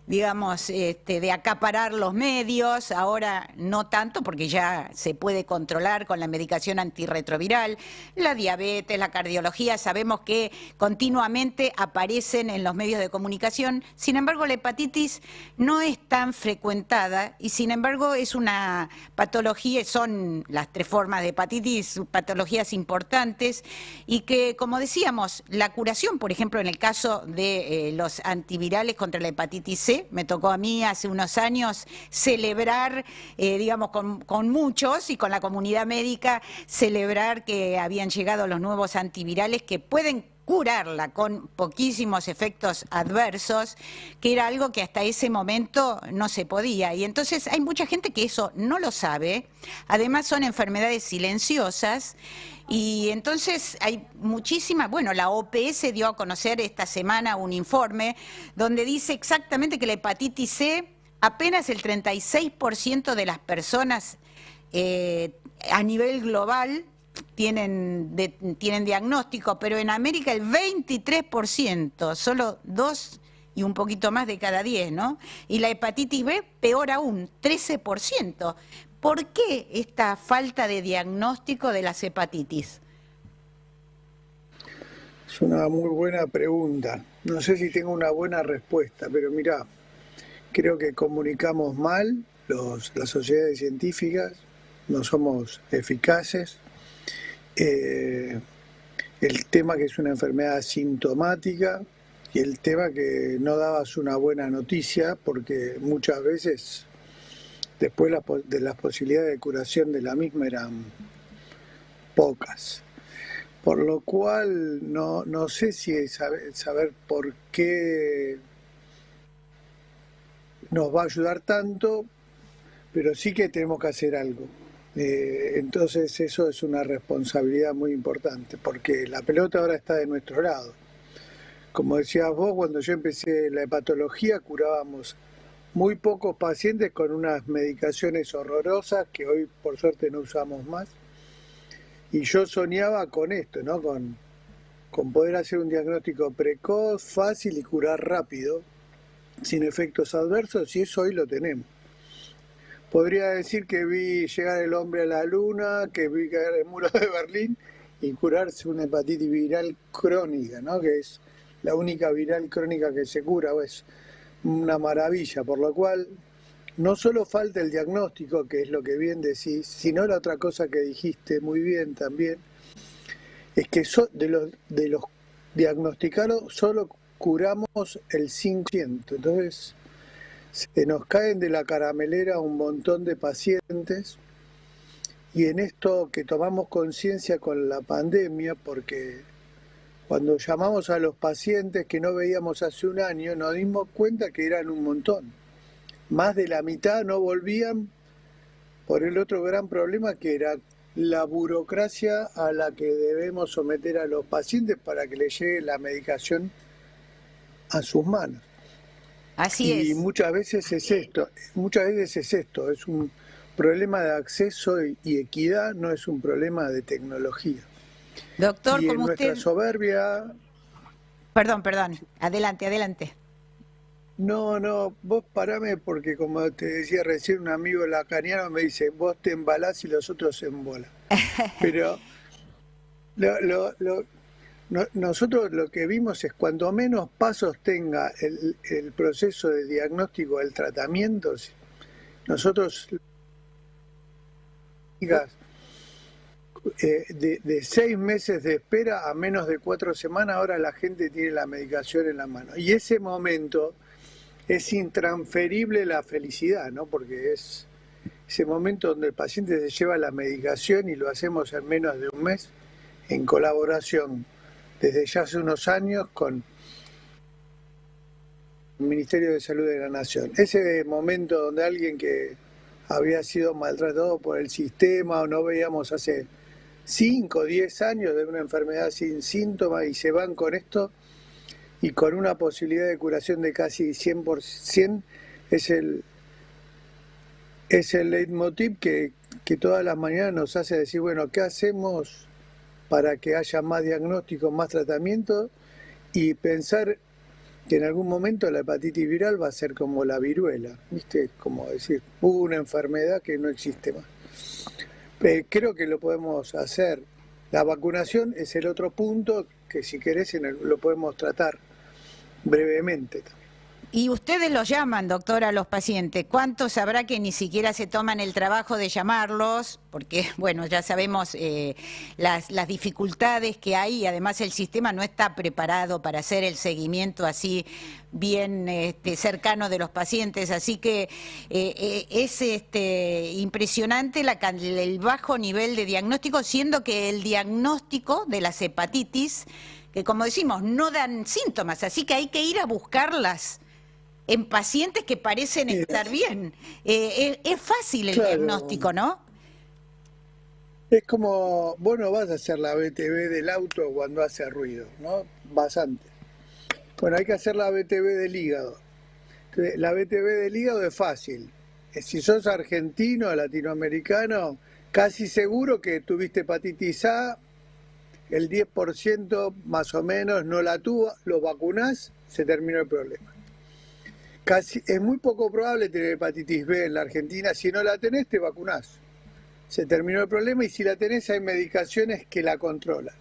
digamos, de acaparar los medios, ahora no tanto porque ya se puede controlar con la medicación antirretroviral, la diabetes, la cardiología, sabemos que continuamente aparecen en los medios de comunicación. Sin embargo, la hepatitis no es tan frecuentada y sin embargo es una patología, son las 3 formas de hepatitis, patologías importantes y que, como decíamos, la curación, por ejemplo, en el caso de los antivirales contra la hepatitis C, me tocó a mí hace unos años celebrar, digamos, con muchos y con la comunidad médica, celebrar que habían llegado los nuevos antivirales que pueden curarla con poquísimos efectos adversos, que era algo que hasta ese momento no se podía. Y entonces hay mucha gente que eso no lo sabe. Además son enfermedades silenciosas y entonces hay muchísima, bueno, la OPS dio a conocer esta semana un informe donde dice exactamente que la hepatitis C, apenas el 36% de las personas a nivel global tienen diagnóstico, pero en América el 23%, solo 2 y un poquito más de cada 10, ¿no? Y la hepatitis B, peor aún, 13%. ¿Por qué esta falta de diagnóstico de las hepatitis? Es una muy buena pregunta. No sé si tengo una buena respuesta, pero mirá, creo que comunicamos mal, las sociedades científicas, no somos eficaces. El tema que es una enfermedad asintomática y el tema que no dabas una buena noticia porque muchas veces después de las posibilidades de curación de la misma eran pocas. Por lo cual no sé si es saber por qué nos va a ayudar tanto, pero sí que tenemos que hacer algo. Entonces eso es una responsabilidad muy importante, porque la pelota ahora está de nuestro lado. Como decías vos, cuando yo empecé la hepatología curábamos muy pocos pacientes con unas medicaciones horrorosas que hoy por suerte no usamos más. Y yo soñaba con esto, ¿no? Con poder hacer un diagnóstico precoz, fácil y curar rápido, sin efectos adversos, y eso hoy lo tenemos. podría decir que vi llegar el hombre a la luna, que vi caer el muro de Berlín y curarse una hepatitis viral crónica, ¿no? Que es la única viral crónica que se cura, es una maravilla, por lo cual no solo falta el diagnóstico, que es lo que bien decís, sino la otra cosa que dijiste muy bien también, es que de los diagnosticados solo curamos el 5%. Entonces, se nos caen de la caramelera un montón de pacientes, y en esto que tomamos conciencia con la pandemia, porque cuando llamamos a los pacientes que no veíamos hace un año, nos dimos cuenta que eran un montón. Más de la mitad no volvían por el otro gran problema, que era la burocracia a la que debemos someter a los pacientes para que les llegue la medicación a sus manos. Así es. Y muchas veces es esto, es un problema de acceso y equidad, no es un problema de tecnología. Doctor, y en como nuestra usted... soberbia... Perdón, adelante. No, vos parame, porque como te decía recién, un amigo lacaniano me dice, vos te embalás y los otros se embolan. Pero nosotros lo que vimos es cuanto menos pasos tenga el proceso de diagnóstico del tratamiento, nosotros de 6 meses de espera a menos de 4 semanas, ahora la gente tiene la medicación en la mano. Y ese momento es intransferible la felicidad, ¿no? Porque es ese momento donde el paciente se lleva la medicación y lo hacemos en menos de un mes, en colaboración desde ya hace unos años con el Ministerio de Salud de la Nación. Ese momento donde alguien que había sido maltratado por el sistema o no veíamos hace 5 o 10 años de una enfermedad sin síntomas y se van con esto y con una posibilidad de curación de casi 100%, es el leitmotiv que todas las mañanas nos hace decir, bueno, ¿qué hacemos para que haya más diagnóstico, más tratamiento? Y pensar que en algún momento la hepatitis viral va a ser como la viruela, ¿viste? Como decir, hubo una enfermedad que no existe más. Creo que lo podemos hacer. La vacunación es el otro punto que, si querés, lo podemos tratar brevemente. Y ustedes los llaman, doctora, a los pacientes. ¿Cuántos habrá que ni siquiera se toman el trabajo de llamarlos? Porque, bueno, ya sabemos las dificultades que hay y además el sistema no está preparado para hacer el seguimiento así bien cercano de los pacientes. Así que es impresionante el bajo nivel de diagnóstico, siendo que el diagnóstico de las hepatitis, que como decimos, no dan síntomas, así que hay que ir a buscarlas en pacientes que parecen estar bien. Es fácil el diagnóstico, ¿no? Es como, vos no vas a hacer la BTV del auto cuando hace ruido, ¿no? Vas antes. Bueno, hay que hacer la BTV del hígado. Entonces, la BTV del hígado es fácil. Si sos argentino, latinoamericano, casi seguro que tuviste hepatitis A, el 10% más o menos no la tuvo, lo vacunás, se terminó el problema. Es muy poco probable tener hepatitis B en la Argentina. Si no la tenés, te vacunás. Se terminó el problema, y si la tenés hay medicaciones que la controlan.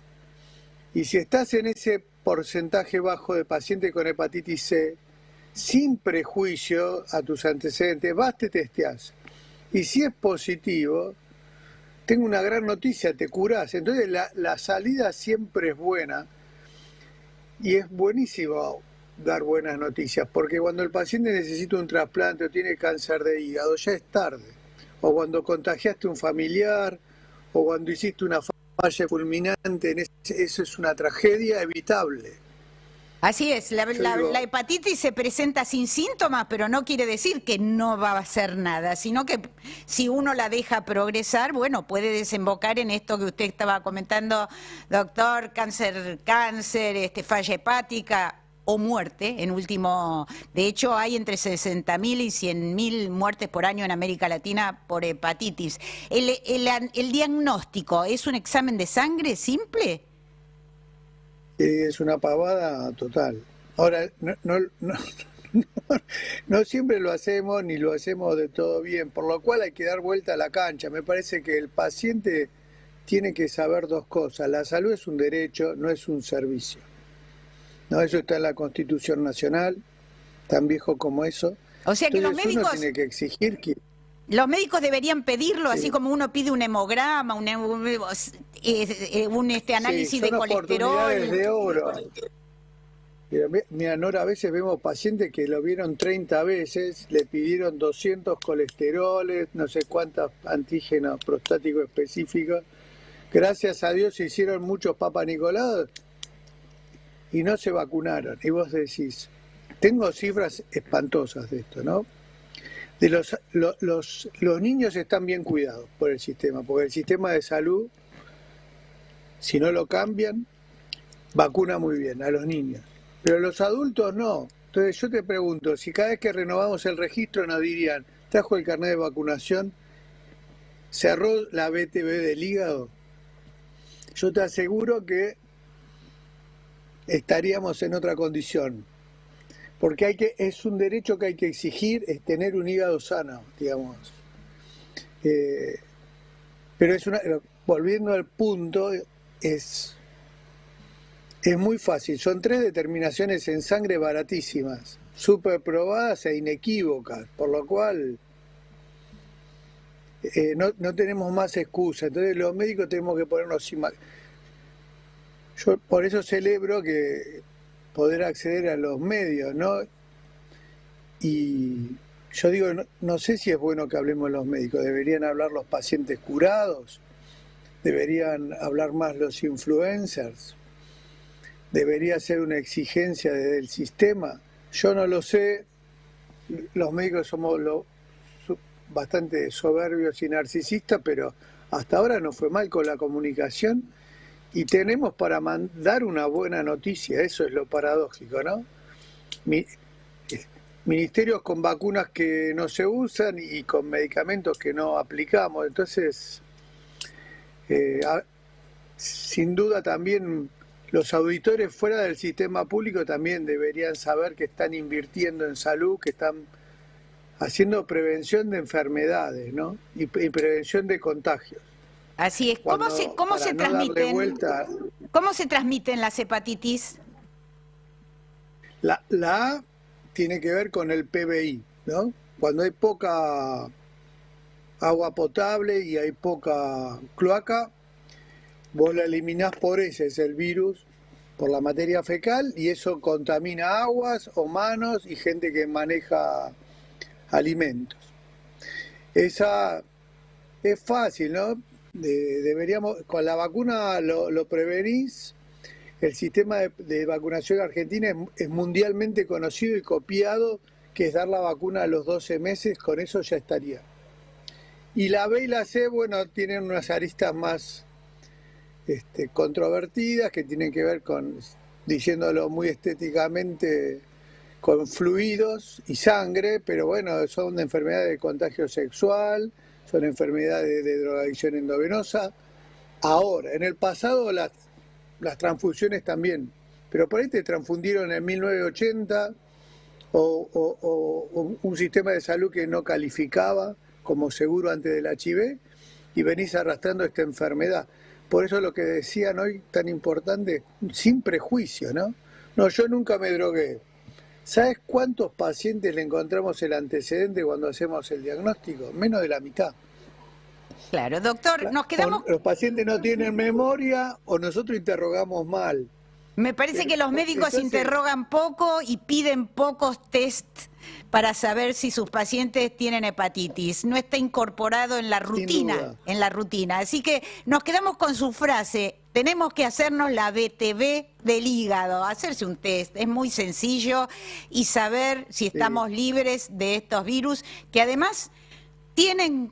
Y si estás en ese porcentaje bajo de pacientes con hepatitis C, sin prejuicio a tus antecedentes, vas, te testeás. Y si es positivo, tengo una gran noticia, te curás. Entonces la salida siempre es buena, y es buenísimo dar buenas noticias, porque cuando el paciente necesita un trasplante o tiene cáncer de hígado, ya es tarde. O cuando contagiaste a un familiar, o cuando hiciste una falla fulminante, eso es una tragedia evitable. Así es, la hepatitis se presenta sin síntomas, pero no quiere decir que no va a hacer nada, sino que si uno la deja progresar, bueno, puede desembocar en esto que usted estaba comentando, doctor, cáncer, falla hepática o muerte, en último. De hecho, hay entre 60.000 y 100.000 muertes por año en América Latina por hepatitis. ¿El diagnóstico es un examen de sangre simple? Es una pavada total. Ahora, no No siempre lo hacemos ni lo hacemos de todo bien, por lo cual hay que dar vuelta a la cancha. Me parece que el paciente tiene que saber dos cosas. La salud es un derecho, no es un servicio. No, eso está en la Constitución Nacional, tan viejo como eso. O sea que Entonces, los médicos... uno tiene que exigir que... Los médicos deberían pedirlo, Sí. así como uno pide un hemograma, un análisis Sí, de son colesterol. oportunidades de oro. Mira, Nora, a veces vemos pacientes que lo vieron 30 veces, le pidieron 200 colesteroles, no sé cuántos antígenos prostáticos específicos. Gracias a Dios se hicieron muchos Papa Nicolau y no se vacunaron. Y vos decís, tengo cifras espantosas de esto, ¿no? De los niños están bien cuidados por el sistema, porque el sistema de salud, si no lo cambian, vacuna muy bien a los niños. Pero los adultos no. Entonces yo te pregunto, si cada vez que renovamos el registro nos dirían, trajo el carnet de vacunación, cerró la BTV del hígado, yo te aseguro que estaríamos en otra condición. Porque es un derecho que hay que exigir, es tener un hígado sano, digamos. Pero volviendo al punto, es muy fácil. Son 3 determinaciones en sangre baratísimas, súper probadas e inequívocas, por lo cual no tenemos más excusa. Entonces los médicos tenemos que ponernos... Yo por eso celebro que poder acceder a los medios, ¿no? Y yo digo, no sé si es bueno que hablemos los médicos, deberían hablar los pacientes curados, deberían hablar más los influencers, debería ser una exigencia desde el sistema. Yo no lo sé, los médicos somos bastante soberbios y narcisistas, pero hasta ahora no fue mal con la comunicación. Y tenemos para mandar una buena noticia, eso es lo paradójico, ¿no? Ministerios con vacunas que no se usan y con medicamentos que no aplicamos. Entonces, sin duda también los auditores fuera del sistema público también deberían saber que están invirtiendo en salud, que están haciendo prevención de enfermedades, ¿no? Y prevención de contagios. Así es. ¿Cómo se transmiten las hepatitis? La A tiene que ver con el PBI, ¿no? Cuando hay poca agua potable y hay poca cloaca, vos la eliminás por ese, es el virus, por la materia fecal, y eso contamina aguas o manos y gente que maneja alimentos. Esa es fácil, ¿no? Deberíamos, con la vacuna lo prevenís. El sistema de vacunación argentina es mundialmente conocido y copiado, que es dar la vacuna a los 12 meses, con eso ya estaría. Y la B y la C, bueno, tienen unas aristas más controvertidas, que tienen que ver con, diciéndolo muy estéticamente, con fluidos y sangre, pero bueno, son enfermedades de contagio sexual, son enfermedades de drogadicción endovenosa. Ahora, en el pasado las transfusiones también, pero por ahí te transfundieron en 1980 o un sistema de salud que no calificaba como seguro antes del HIV y venís arrastrando esta enfermedad. Por eso lo que decían hoy tan importante, sin prejuicio, ¿no? No, yo nunca me drogué. ¿Sabes cuántos pacientes le encontramos el antecedente cuando hacemos el diagnóstico? Menos de la mitad. Claro, doctor, nos quedamos... O los pacientes no tienen memoria o nosotros interrogamos mal. Me parece que los médicos interrogan poco y piden pocos test para saber si sus pacientes tienen hepatitis. No está incorporado en la rutina, Así que nos quedamos con su frase. Tenemos que hacernos la BTV del hígado, hacerse un test. Es muy sencillo y saber si estamos libres de estos virus, que además tienen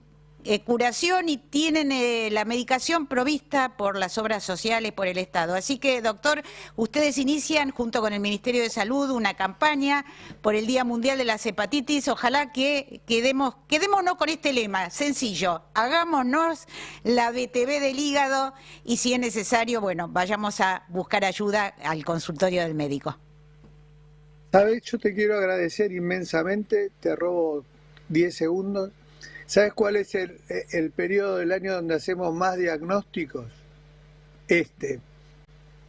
curación y tienen la medicación provista por las obras sociales, por el Estado. Así que, doctor, ustedes inician junto con el Ministerio de Salud una campaña por el Día Mundial de las Hepatitis. Ojalá que quedémonos con este lema, sencillo, hagámonos la BTV del hígado y si es necesario, bueno, vayamos a buscar ayuda al consultorio del médico. ¿Sabes? Yo te quiero agradecer inmensamente, te robo 10 segundos. ¿Sabes cuál es el periodo del año donde hacemos más diagnósticos?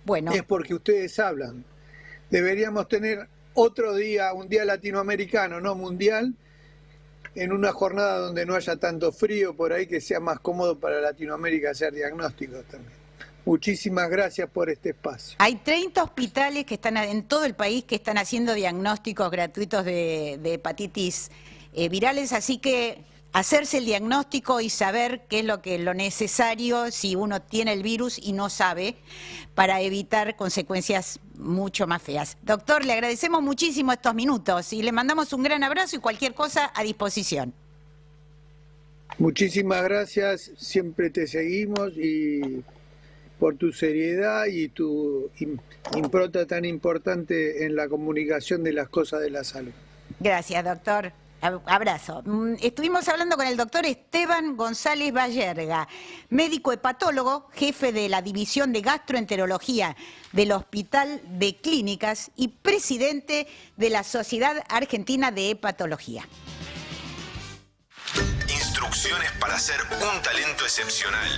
Bueno. Es porque ustedes hablan. Deberíamos tener otro día, un día latinoamericano, no mundial, en una jornada donde no haya tanto frío por ahí, que sea más cómodo para Latinoamérica hacer diagnósticos también. Muchísimas gracias por este espacio. Hay 30 hospitales que están en todo el país que están haciendo diagnósticos gratuitos de hepatitis virales, así que hacerse el diagnóstico y saber qué es lo necesario si uno tiene el virus y no sabe, para evitar consecuencias mucho más feas. Doctor, le agradecemos muchísimo estos minutos y le mandamos un gran abrazo y cualquier cosa a disposición. Muchísimas gracias, siempre te seguimos y por tu seriedad y tu impronta tan importante en la comunicación de las cosas de la salud. Gracias, doctor. Abrazo. Estuvimos hablando con el doctor Esteban González Bayerga, médico hepatólogo, jefe de la División de Gastroenterología del Hospital de Clínicas y presidente de la Sociedad Argentina de Hepatología. Instrucciones para ser un talento excepcional.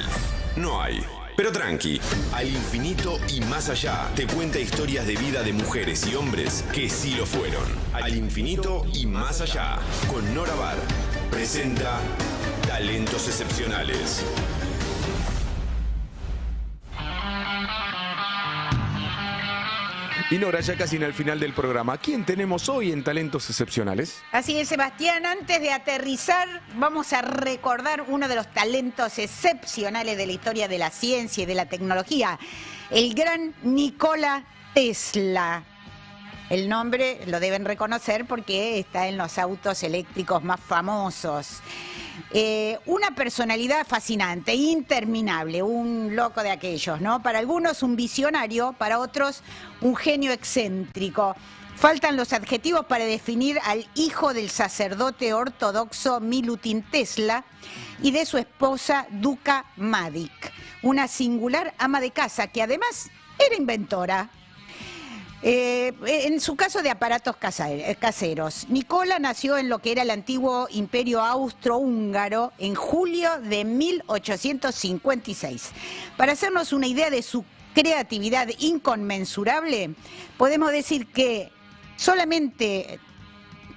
No hay. Pero tranqui, Al Infinito y Más Allá te cuenta historias de vida de mujeres y hombres que sí lo fueron. Al Infinito y Más Allá, con Nora Bar, presenta Talentos Excepcionales. Y Nora, ya casi en el final del programa, ¿quién tenemos hoy en Talentos Excepcionales? Así es, Sebastián. Antes de aterrizar, vamos a recordar uno de los talentos excepcionales de la historia de la ciencia y de la tecnología, el gran Nikola Tesla. El nombre lo deben reconocer porque está en los autos eléctricos más famosos. Una personalidad fascinante, interminable, un loco de aquellos, ¿no? Para algunos un visionario, para otros un genio excéntrico. Faltan los adjetivos para definir al hijo del sacerdote ortodoxo Milutin Tesla y de su esposa Duka Madik, una singular ama de casa que además era inventora. En su caso de aparatos caseros, Nikola nació en lo que era el antiguo Imperio Austrohúngaro en julio de 1856. Para hacernos una idea de su creatividad inconmensurable, podemos decir que solamente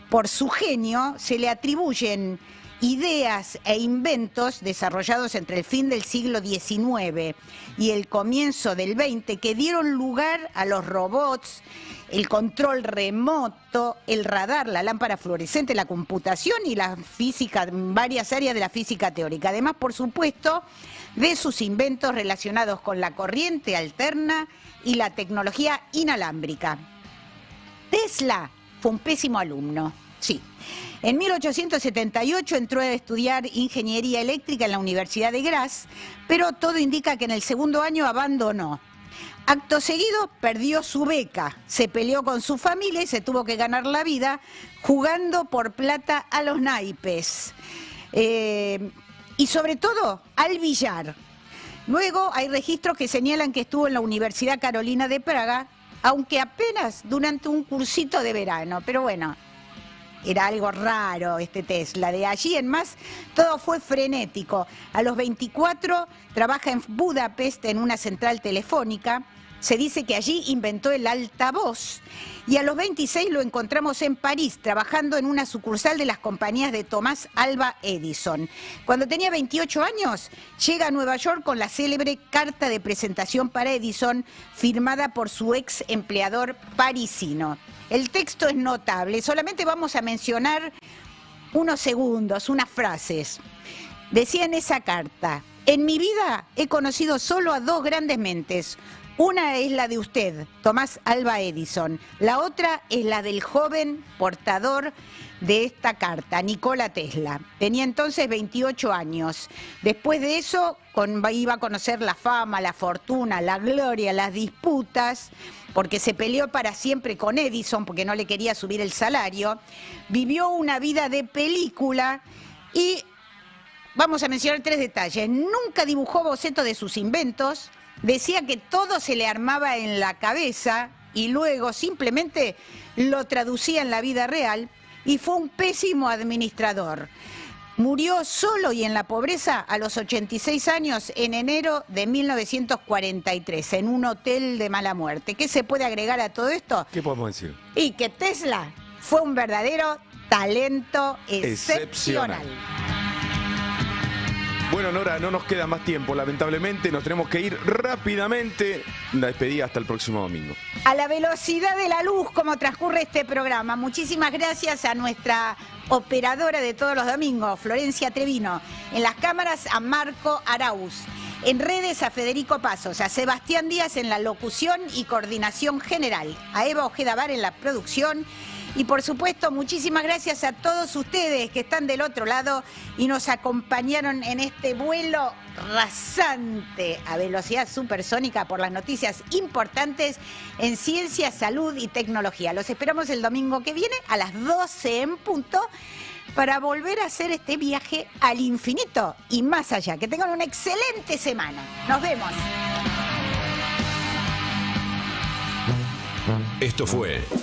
por su genio se le atribuyen ideas e inventos desarrollados entre el fin del siglo XIX y el comienzo del XX que dieron lugar a los robots, el control remoto, el radar, la lámpara fluorescente, la computación y la física, varias áreas de la física teórica. Además, por supuesto, de sus inventos relacionados con la corriente alterna y la tecnología inalámbrica. Tesla fue un pésimo alumno, sí. En 1878 entró a estudiar ingeniería eléctrica en la Universidad de Graz, pero todo indica que en el segundo año abandonó. Acto seguido perdió su beca, se peleó con su familia y se tuvo que ganar la vida jugando por plata a los naipes y sobre todo al billar. Luego hay registros que señalan que estuvo en la Universidad Carolina de Praga, aunque apenas durante un cursito de verano, pero bueno. Era algo raro este Tesla. De allí en más, todo fue frenético. A los 24 trabaja en Budapest en una central telefónica. Se dice que allí inventó el altavoz. Y a los 26 lo encontramos en París, trabajando en una sucursal de las compañías de Thomas Alva Edison. Cuando tenía 28 años, llega a Nueva York con la célebre carta de presentación para Edison, firmada por su ex empleador parisino. El texto es notable, solamente vamos a mencionar unos segundos, unas frases. Decía en esa carta: en mi vida he conocido solo a dos grandes mentes. Una es la de usted, Thomas Alva Edison. La otra es la del joven portador de esta carta, Nikola Tesla. Tenía entonces 28 años. Después de eso iba a conocer la fama, la fortuna, la gloria, las disputas, porque se peleó para siempre con Edison porque no le quería subir el salario. Vivió una vida de película y vamos a mencionar 3 detalles. Nunca dibujó boceto de sus inventos. Decía que todo se le armaba en la cabeza y luego simplemente lo traducía en la vida real y fue un pésimo administrador. Murió solo y en la pobreza a los 86 años en enero de 1943 en un hotel de mala muerte. ¿Qué se puede agregar a todo esto? ¿Qué podemos decir? Y que Tesla fue un verdadero talento excepcional. Bueno, Nora, no nos queda más tiempo, lamentablemente. Nos tenemos que ir rápidamente. La despedida hasta el próximo domingo. A la velocidad de la luz, como transcurre este programa. Muchísimas gracias a nuestra operadora de todos los domingos, Florencia Trevino. En las cámaras, a Marco Arauz. En redes, a Federico Pasos. A Sebastián Díaz en la locución y coordinación general. A Eva Ojeda Bar en la producción. Y por supuesto, muchísimas gracias a todos ustedes que están del otro lado y nos acompañaron en este vuelo rasante a velocidad supersónica por las noticias importantes en ciencia, salud y tecnología. Los esperamos el domingo que viene a las 12 en punto para volver a hacer este viaje al infinito y más allá. Que tengan una excelente semana. Nos vemos. Esto fue